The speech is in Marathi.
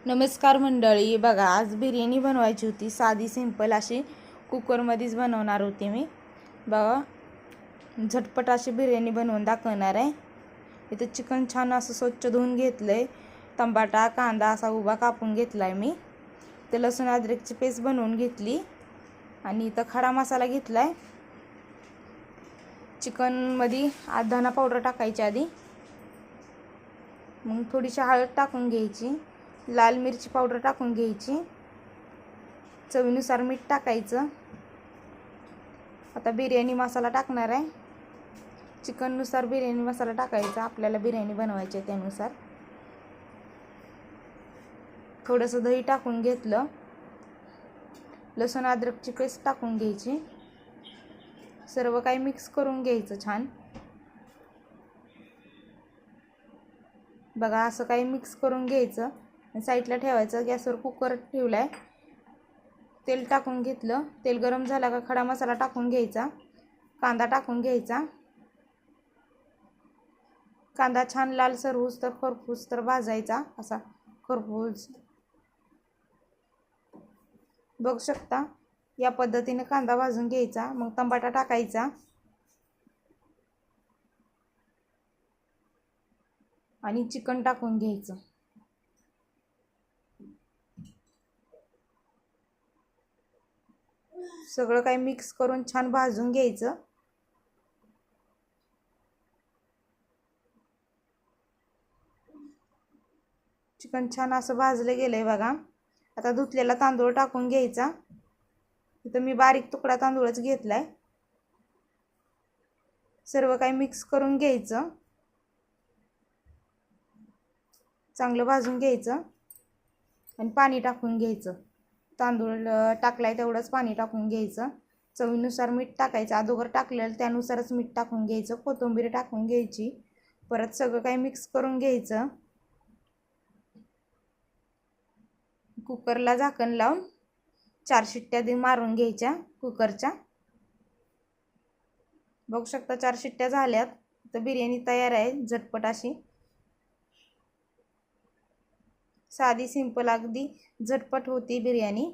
नमस्कार मंडळी, बघा आज बिर्याणी बनवायची होती. साधी सिंपल अशी कुकरमध्येच बनवणार होती मी. बघा झटपट अशी बिर्याणी बनवून दाखवणार आहे. इथे चिकन छान असं स्वच्छ धुवून घेतलंय. टमाटा कांदा असा उभा कापून घेतलाय मी. ते लसूण अद्रकची पेस्ट बनवून घेतली आणि इथं खडा मसाला घेतलाय. चिकनमध्ये धना पावडर टाकायची आधी, मग थोडीशी हळद टाकून घ्यायची, लाल मिरची पावडर टाकून घ्यायची, चवीनुसार मीठ टाकायचं. आता बिर्याणी मसाला टाकणार आहे. चिकननुसार बिर्याणी मसाला टाकायचा, आपल्याला बिर्याणी बनवायची आहे त्यानुसार. थोडंसं दही टाकून घेतलं. लसूण अद्रकची पेस्ट टाकून घ्यायची. सर्व काही मिक्स करून घ्यायचं छान. बघा असं काही मिक्स करून घ्यायचं. साईडला ठेवायचं. गॅसवर कुकर ठेवलाय. तेल टाकून घेतलं. तेल गरम झाला का खडा मसाला टाकून घ्यायचा. कांदा टाकून घ्यायचा. कांदा छान लालसर होऊस तर खरपूस तर भाजायचा, असा खरपूस. बघू शकता या पद्धतीने कांदा भाजून घ्यायचा. मग टमाटा टाकायचा आणि चिकन टाकून घ्यायचं. सगळं काही मिक्स करून छान भाजून घ्यायचं. चिकन छान असं भाजलं गेलंय बघा. आता धुतलेला तांदूळ टाकून घ्यायचा. इथं मी बारीक तुकडा तांदूळच घेतलाय. सर्व काही मिक्स करून घ्यायचं. चांगलं भाजून घ्यायचं आणि पाणी टाकून घ्यायचं. तांदूळ टाकलाय तेवढंच पाणी टाकून घ्यायचं. चवीनुसार मीठ टाकायचं. अगोदर टाकलेलं त्यानुसारच मीठ टाकून घ्यायचं. कोथिंबीर टाकून घ्यायची. परत सगळं काही मिक्स करून घ्यायचं. कुकरला झाकण लावून 4 शिट्ट्या मारून घ्यायच्या कुकरच्या. बघू शकता 4 शिट्ट्या झाल्यात. तर बिर्याणी तयार आहे झटपट अशी. साधी सिंपल अगदी झटपट होती बिर्याणी.